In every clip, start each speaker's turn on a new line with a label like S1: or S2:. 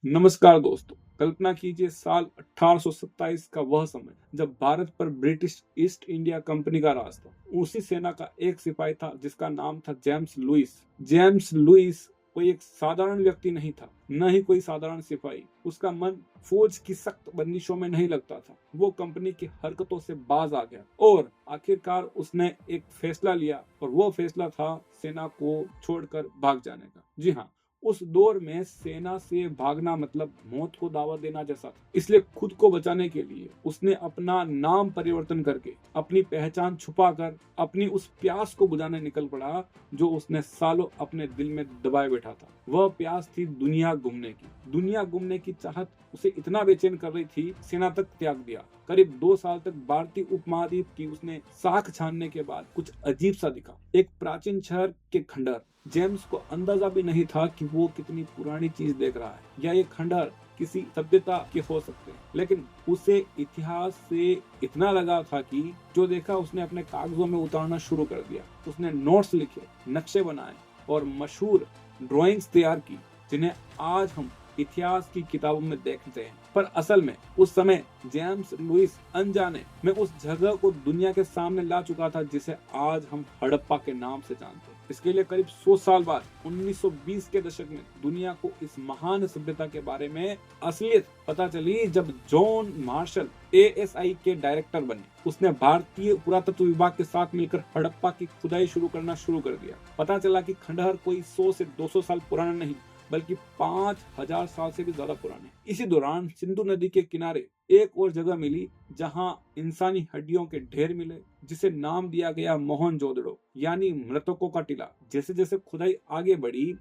S1: नमस्कार दोस्तों, कल्पना कीजिए साल 1827 का वह समय जब भारत पर ब्रिटिश ईस्ट इंडिया कंपनी का राज था। उसी सेना का एक सिपाही था जिसका नाम था जेम्स लुइस। जेम्स लुइस कोई एक साधारण व्यक्ति नहीं था, न ही कोई साधारण सिपाही। उसका मन फौज की सख्त बंदिशों में नहीं लगता था। वो कंपनी की हरकतों से बाज आ गया और आखिरकार उसने एक फैसला लिया और वो फैसला था सेना को छोड़कर भाग जाने का। जी हाँ, उस दौर में सेना से भागना मतलब मौत को दावा देना जैसा था। इसलिए खुद को बचाने के लिए उसने अपना नाम परिवर्तन करके, अपनी पहचान छुपाकर अपनी उस प्यास को बुझाने निकल पड़ा जो उसने सालों अपने दिल में दबाए बैठा था। वह प्यास थी दुनिया घूमने की। दुनिया घूमने की चाहत उसे इतना बेचैन कर रही थी, सेना तक त्याग दिया। करीब 2 साल तक भारतीय उपमहाद्वीप की उसने साख छानने के बाद कुछ अजीब सा दिखा। एक प्राचीन शहर के खंडहर। जेम्स को अंदाजा भी नहीं था कि वो कितनी पुरानी चीज देख रहा है या ये खंडहर किसी सभ्यता के हो सकते हैं। लेकिन उसे इतिहास से इतना लगा था कि जो देखा उसने अपने कागजों में उतारना शुरू कर दिया। उसने नोट्स लिखे, नक्शे बनाए और मशहूर ड्राइंग्स तैयार की जिन्हें आज हम इतिहास की किताबों में देखते हैं। पर असल में उस समय जेम्स लुइस अनजाने में उस जगह को दुनिया के सामने ला चुका था जिसे आज हम हड़प्पा के नाम से जानते हैं। इसके लिए करीब 100 साल बाद 1920 के दशक में दुनिया को इस महान सभ्यता के बारे में असलियत पता चली जब जॉन मार्शल एएसआई के डायरेक्टर बने। उसने भारतीय पुरातत्व विभाग के साथ मिलकर हड़प्पा की खुदाई शुरू कर दिया। पता चला कि खंडहर कोई 100 से 200 साल पुराना नहीं बल्कि 5000 साल से भी ज्यादा पुराने। इसी दौरान सिंधु नदी के किनारे एक और जगह मिली जहां इंसानी हड्डियों के ढेर मिले, जिसे नाम दिया गया मोहनजोदड़ो यानी मृतकों का टीला। जैसे जैसे खुदाई आगे बढ़ी,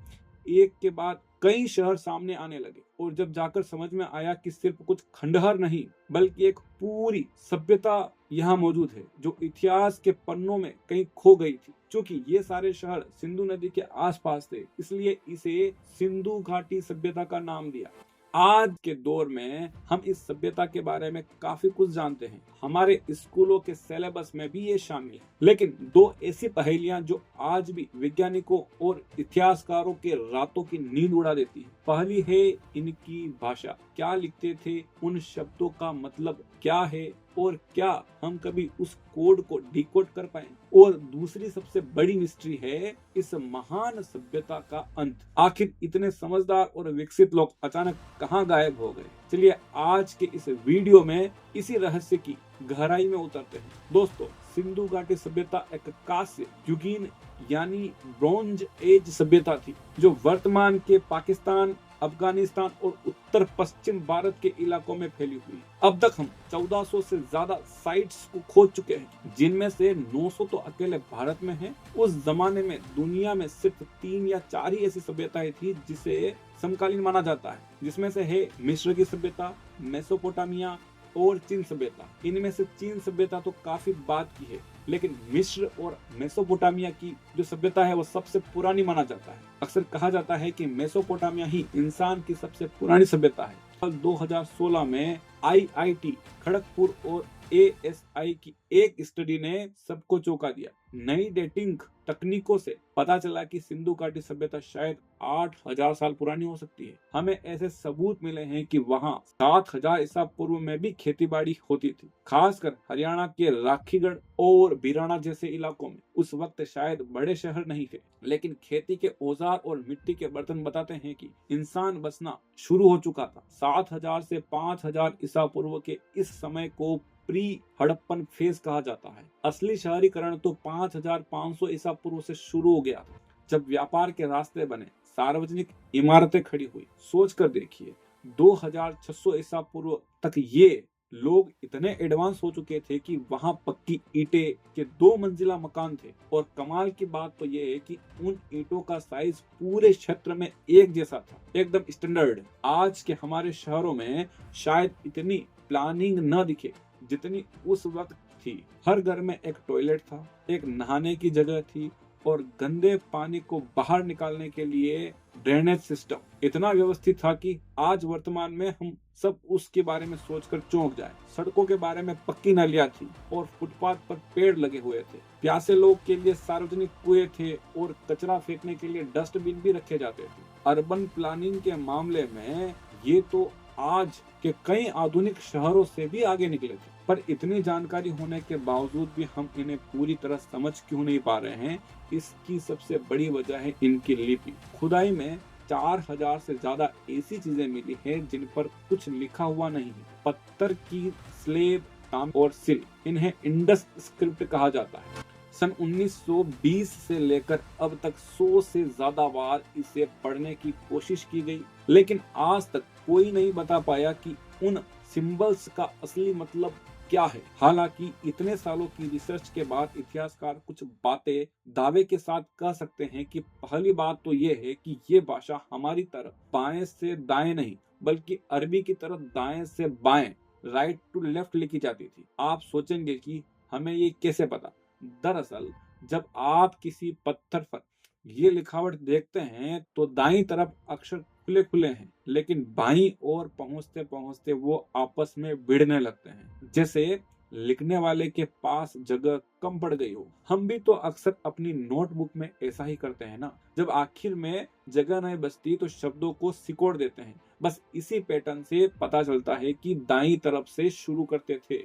S1: एक के बाद कई शहर सामने आने लगे और जब जाकर समझ में आया कि सिर्फ कुछ खंडहर नहीं बल्कि एक पूरी सभ्यता यहाँ मौजूद है जो इतिहास के पन्नों में कहीं खो गई थी। क्योंकि ये सारे शहर सिंधु नदी के आसपास थे, इसलिए इसे सिंधु घाटी सभ्यता का नाम दिया। आज के दौर में हम इस सभ्यता के बारे में काफी कुछ जानते हैं। हमारे स्कूलों के सिलेबस में भी ये शामिल है। लेकिन दो ऐसी पहेलियां जो आज भी वैज्ञानिकों और इतिहासकारों के रातों की नींद उड़ा देती है। पहली है इनकी भाषा। क्या लिखते थे, उन शब्दों का मतलब क्या है और क्या हम कभी उस कोड को डिकोड कर पाए। और दूसरी सबसे बड़ी मिस्ट्री है इस महान सभ्यता का अंत। आखिर इतने समझदार और विकसित लोग अचानक कहां गायब हो गए। चलिए आज के इस वीडियो में इसी रहस्य की गहराई में उतरते हैं। दोस्तों, सिंधु घाटी सभ्यता एक कांस्य युगीन यानी ब्रॉन्ज एज सभ्यता थी जो वर्तमान के पाकिस्तान, अफगानिस्तान और उत्तर पश्चिम भारत के इलाकों में फैली हुई। अब तक हम 1400 से ज्यादा साइट्स को खोज चुके हैं, जिनमें से 900 तो अकेले भारत में हैं। उस जमाने में दुनिया में सिर्फ 3 या 4 ही ऐसी सभ्यताएं थी जिसे समकालीन माना जाता है, जिसमें से है मिस्र की सभ्यता, मेसोपोटामिया और चीन सभ्यता। इनमें से चीन सभ्यता तो काफी बाद की है, लेकिन मिस्र और मेसोपोटामिया की जो सभ्यता है वो सबसे पुरानी माना जाता है। अक्सर कहा जाता है कि मेसोपोटामिया ही इंसान की सबसे पुरानी सभ्यता है। साल 2016 में आईआईटी खड़गपुर और एएसआई की एक स्टडी ने सबको चौंका दिया। नई डेटिंग तकनीकों से पता चला कि सिंधु घाटी सभ्यता शायद 8000 साल पुरानी हो सकती है। हमें ऐसे सबूत मिले हैं कि वहाँ 7000 ईसा पूर्व में भी खेतीबाड़ी होती थी, खासकर हरियाणा के राखीगढ़ और बीराना जैसे इलाकों में। उस वक्त शायद बड़े शहर नहीं थे, लेकिन खेती के औजार और मिट्टी के बर्तन बताते हैं कि इंसान बसना शुरू हो चुका था। 7000 से 5000 ईसा पूर्व के इस समय को प्री हड़प्पन फेज कहा जाता है। असली शहरीकरण तो 5500 ईसा पूर्व से शुरू हो गया था, जब व्यापार के रास्ते बने, सार्वजनिक इमारतें खड़ी हुई। सोच कर देखिए, 2600 ईसा पूर्व तक ये लोग इतने एडवांस हो चुके थे कि वहां पक्की ईंटें के 2 मंजिला मकान थे। और कमाल की बात तो ये है कि उन ईंटों का साइज पूरे क्षेत्र में एक जैसा था, एकदम स्टैंडर्ड। आज के हमारे शहरों में शायद इतनी प्लानिंग न दिखे जितनी उस वक्त थी। हर घर में एक टॉयलेट था, एक नहाने की जगह थी और गंदे पानी को बाहर निकालने के लिए ड्रेनेज सिस्टम इतना व्यवस्थित था कि आज वर्तमान में हम सब उसके बारे में सोचकर चौंक जाए। सड़कों के बारे में पक्की नालियां थी और फुटपाथ पर पेड़ लगे हुए थे। प्यासे लोग के लिए सार्वजनिक कुएं थे और कचरा फेंकने के लिए डस्टबिन भी रखे जाते थे। अर्बन प्लानिंग के मामले में ये तो आज के कई आधुनिक शहरों से भी आगे निकले थे। पर इतनी जानकारी होने के बावजूद भी हम इन्हें पूरी तरह समझ क्यों नहीं पा रहे हैं, इसकी सबसे बड़ी वजह है इनकी लिपि। खुदाई में 4000 से ज्यादा ऐसी चीजें मिली हैं जिन पर कुछ लिखा हुआ नहीं है। पत्थर की स्लेब, तांबे और सिल, इन्हें इंडस स्क्रिप्ट कहा जाता है। सन 1920 से लेकर अब तक 100 से ज्यादा बार इसे पढ़ने की कोशिश की गई, लेकिन आज तक कोई नहीं बता पाया कि उन सिंबल्स का असली मतलब क्या है। हालांकि इतने सालों की रिसर्च के बाद इतिहासकार कुछ बातें दावे के साथ कह सकते हैं कि पहली बात तो ये है कि ये भाषा हमारी तरफ बाएं से दाएं नहीं, बल्कि अरबी की तरफ दाएं से बाएं, राइट टू लेफ्ट लिखी जाती थी। आप सोचेंगे कि हमें ये कैसे पता। दरअसल जब आप किसी पत्थर पर ये लिखावट देखते हैं तो दाईं तरफ अक्षर खुले खुले हैं, लेकिन बाईं ओर पहुंचते पहुंचते वो आपस में भिड़ने लगते हैं, जैसे लिखने वाले के पास जगह कम पड़ गई हो। हम भी तो अक्सर अपनी नोटबुक में ऐसा ही करते हैं ना, जब आखिर में जगह नहीं बचती तो शब्दों को सिकोड़ देते हैं। बस इसी पैटर्न से पता चलता है कि दाईं तरफ से शुरू करते थे।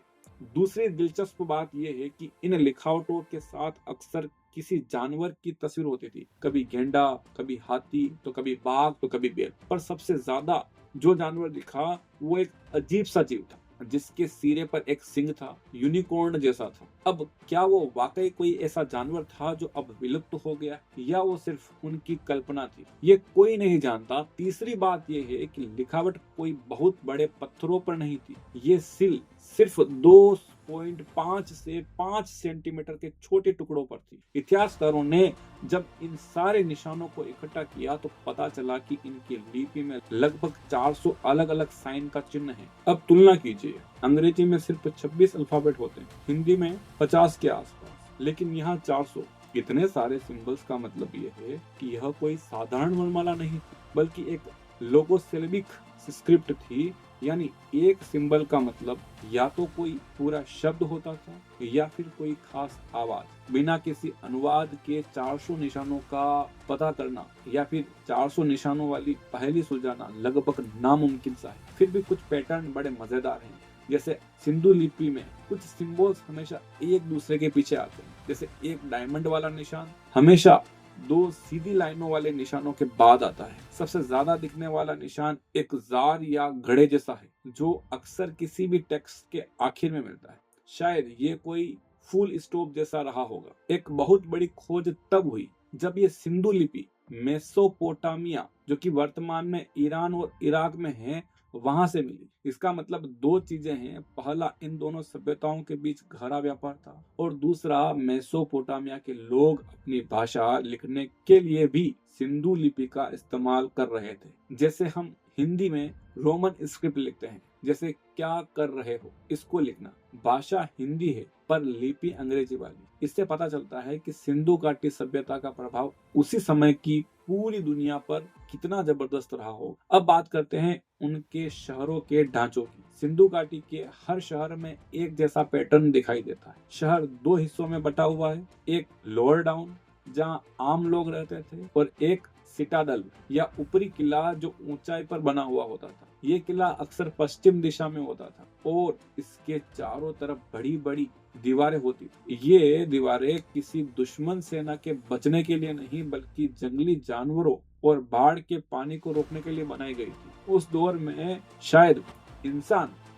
S1: दूसरी दिलचस्प बात यह है कि इन लिखावटों के साथ अक्सर किसी जानवर की तस्वीर होती थी, कभी गेंडा, कभी हाथी, तो कभी बाघ, तो कभी बैल। पर सबसे ज्यादा जो जानवर दिखा वो एक अजीब सा जीव था जिसके सिरे पर एक सिंग था, यूनिकॉर्न जैसा था। अब क्या वो वाकई कोई ऐसा जानवर था जो अब विलुप्त हो गया, या वो सिर्फ उनकी कल्पना थी, ये कोई नहीं जानता। तीसरी बात यह है कि लिखावट कोई बहुत बड़े पत्थरों पर नहीं थी, ये सिल सिर्फ 2.5 से 5 सेंटीमीटर के छोटे टुकड़ों पर थी। इतिहासकारों ने जब इन सारे निशानों को इकट्ठा किया तो पता चला कि इनकी लिपि में लगभग 400 अलग अलग साइन का चिन्ह है। अब तुलना कीजिए, अंग्रेजी में सिर्फ 26 अल्फाबेट होते हैं, हिंदी में 50 के आसपास, लेकिन यहाँ 400। इतने सारे सिंबल्स का मतलब ये है कि यह कोई साधारण वर्णमाला नहीं थी, बल्कि एक लोगोसिलेबिक स्क्रिप्ट थी। यानी एक सिंबल का मतलब या तो कोई पूरा शब्द होता था या फिर कोई खास आवाज। बिना किसी अनुवाद के 400 निशानों का पता करना या फिर 400 निशानों वाली पहेली सुलझाना लगभग नामुमकिन सा है। फिर भी कुछ पैटर्न बड़े मजेदार हैं। जैसे सिंधु लिपि में कुछ सिंबल्स हमेशा एक दूसरे के पीछे आते हैं। जैसे एक डायमंड वाला निशान हमेशा 2 सीधी लाइनों वाले निशानों के बाद आता है। सबसे ज्यादा दिखने वाला निशान एक जार या घड़े जैसा है, जो अक्सर किसी भी टेक्स्ट के आखिर में मिलता है। शायद ये कोई फुल स्टॉप जैसा रहा होगा। एक बहुत बड़ी खोज तब हुई जब ये सिंधु लिपि मेसोपोटामिया, जो कि वर्तमान में ईरान और इराक में है, वहां से मिली। इसका मतलब 2 चीजें हैं। पहला, इन दोनों सभ्यताओं के बीच गहरा व्यापार था, और दूसरा, मेसोपोटामिया के लोग अपनी भाषा लिखने के लिए भी सिंधु लिपि का इस्तेमाल कर रहे थे। जैसे हम हिंदी में रोमन स्क्रिप्ट लिखते हैं, जैसे क्या कर रहे हो, इसको लिखना। भाषा हिंदी है पर लिपि अंग्रेजी वाली। इससे पता चलता है कि सिंधु घाटी सभ्यता का प्रभाव उसी समय की पूरी दुनिया पर कितना जबरदस्त रहा हो। अब बात करते हैं उनके शहरों के ढांचों की। सिंधु घाटी के हर शहर में एक जैसा पैटर्न दिखाई देता है। शहर 2 हिस्सों में बटा हुआ है, एक लोअर टाउन जहां आम लोग रहते थे, और एक सिटाडल या ऊपरी किला जो ऊंचाई पर बना हुआ होता था। ये किला अक्सर पश्चिम दिशा में होता था और इसके चारों तरफ बड़ी बड़ी दीवारें होती थी। ये दीवारें किसी दुश्मन सेना के बचने के लिए नहीं, बल्कि जंगली जानवरों और बाढ़ के पानी को रोकने के लिए बनाई गई थी। उस दौर में शायद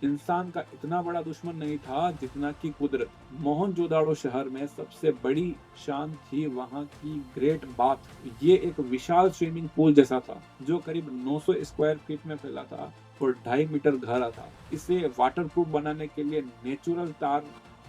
S1: इंसान का इतना बड़ा दुश्मन नहीं था जितना कि कुदरत। मोहनजोदाड़ो शहर में सबसे बड़ी शान थी वहां की ग्रेट बाथ। ये एक विशाल स्विमिंग पूल जैसा था जो करीब 900 स्क्वायर फीट में फैला था और 2.5 मीटर गहरा था। इसे वाटरप्रूफ बनाने के लिए नेचुरल तार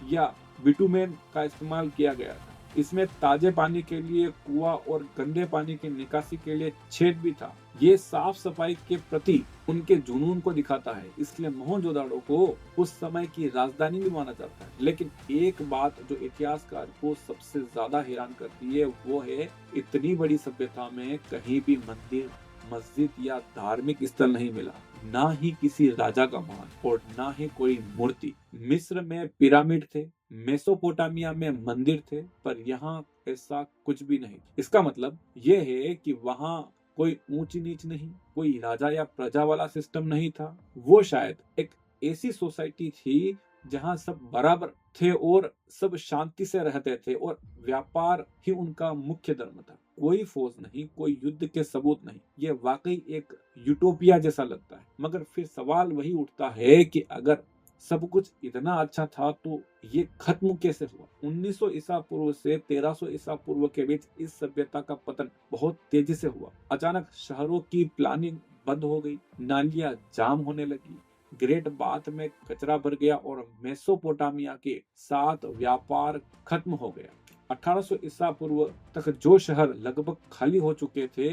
S1: या बिटुमेन का इस्तेमाल किया गया था। इसमें ताजे पानी के लिए कुआं और गंदे पानी की निकासी के लिए छेद भी था। ये साफ सफाई के प्रति उनके जुनून को दिखाता है, इसलिए मोहनजोदाड़ो को उस समय की राजधानी भी माना जाता है। लेकिन एक बात जो इतिहासकार को सबसे ज्यादा हैरान करती है वो है, इतनी बड़ी सभ्यता में कहीं भी मंदिर, मस्जिद या धार्मिक स्थल नहीं मिला, ना ही किसी राजा का महल और ना ही कोई मूर्ति। मिस्र में पिरामिड थे, मेसोपोटामिया में मंदिर थे, पर यहाँ ऐसा कुछ भी नहीं। इसका मतलब यह है कि वहाँ कोई ऊंच नीच नहीं, कोई राजा या प्रजा वाला सिस्टम नहीं था। वो शायद एक ऐसी सोसाइटी थी जहां सब बराबर थे और सब शांति से रहते थे और व्यापार ही उनका मुख्य धर्म था। कोई फौज नहीं, कोई युद्ध के सबूत नहीं। ये वाकई एक यूटोपिया जैसा लगता है। मगर फिर सवाल वही उठता है कि अगर सब कुछ इतना अच्छा था तो ये खत्म कैसे हुआ? 1900 ईसा पूर्व से 1300 ईसा पूर्व के बीच इस सभ्यता का पतन बहुत तेजी से हुआ। अचानक शहरों की प्लानिंग बंद हो गई, नालियां जाम होने लगी, ग्रेट बाथ में कचरा भर गया और मेसोपोटामिया के साथ व्यापार खत्म हो गया। 1800 ईसा पूर्व तक जो शहर लगभग खाली हो चुके थे,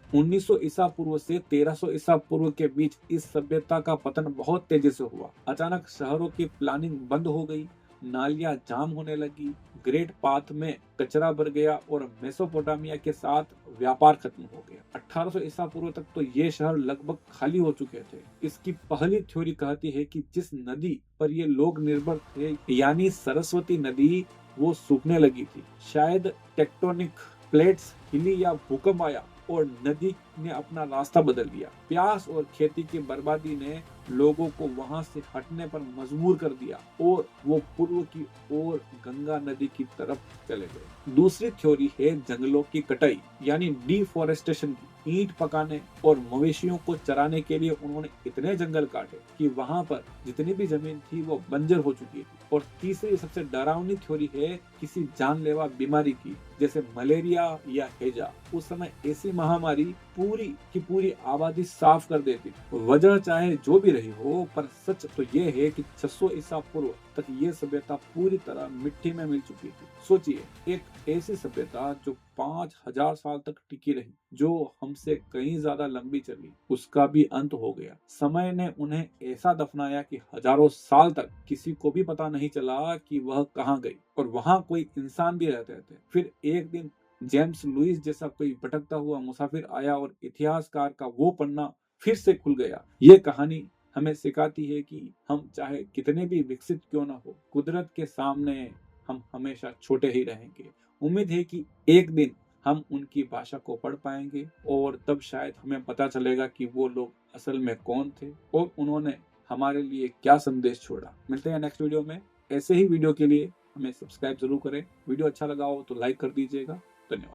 S1: 1900 ईसा पूर्व से 1300 ईसा पूर्व के बीच इस सभ्यता का पतन बहुत तेजी से हुआ। अचानक शहरों की प्लानिंग बंद हो गई, नालियां जाम होने लगी, ग्रेट पाथ में कचरा भर गया और मेसोपोटामिया के साथ व्यापार खत्म हो गया। 1800 ईसा पूर्व तक तो ये शहर लगभग खाली हो चुके थे। इसकी पहली थ्योरी कहती है कि जिस नदी पर ये लोग निर्भर थे, यानी सरस्वती नदी, वो सूखने लगी थी। शायद टेक्टोनिक प्लेट्स हिली या भूकंप आया और नदी ने अपना रास्ता बदल लिया। प्यास और खेती की बर्बादी ने लोगों को वहां से हटने पर मजबूर कर दिया और वो पूर्व की ओर गंगा नदी की तरफ चले गए। दूसरी थ्योरी है जंगलों की कटाई, यानी डिफोरेस्टेशन की। ईंट पकाने और मवेशियों को चराने के लिए उन्होंने इतने जंगल काटे कि वहां पर जितनी भी जमीन थी वो बंजर हो चुकी थी। और तीसरी सबसे डरावनी थ्योरी है किसी जानलेवा बीमारी की, जैसे मलेरिया या हैजा। उस समय ऐसी महामारी पूरी की पूरी आबादी साफ कर देती थी। वजह चाहे जो भी रही हो, पर सच तो ये है कि 600 ईसा पूर्व तक ये सभ्यता पूरी तरह मिट्टी में मिल चुकी थी। सोचिए, एक ऐसी सभ्यता जो 5000 साल तक टिकी रही, जो हमसे कहीं ज्यादा लंबी चली, उसका भी अंत हो गया। समय ने उन्हें ऐसा दफनाया कि हजारों साल तक किसी को भी पता नहीं चला कि वह कहाँ गई और वहां कोई इंसान भी रहते थे। फिर एक दिन जेम्स लुइस जैसा कोई भटकता हुआ मुसाफिर आया और इतिहासकार का वो पन्ना फिर से खुल गया। ये कहानी हमें सिखाती है कि हम चाहे कितने भी विकसित क्यों ना हो, कुदरत के सामने हम हमेशा छोटे ही रहेंगे। उम्मीद है कि एक दिन हम उनकी भाषा को पढ़ पाएंगे और तब शायद हमें पता चलेगा कि वो लोग असल में कौन थे और उन्होंने हमारे लिए क्या संदेश छोड़ा। मिलते हैं नेक्स्ट वीडियो में। ऐसे ही वीडियो के लिए हमें सब्सक्राइब जरूर करें। वीडियो अच्छा लगा हो तो लाइक कर दीजिएगा। धन्यवाद।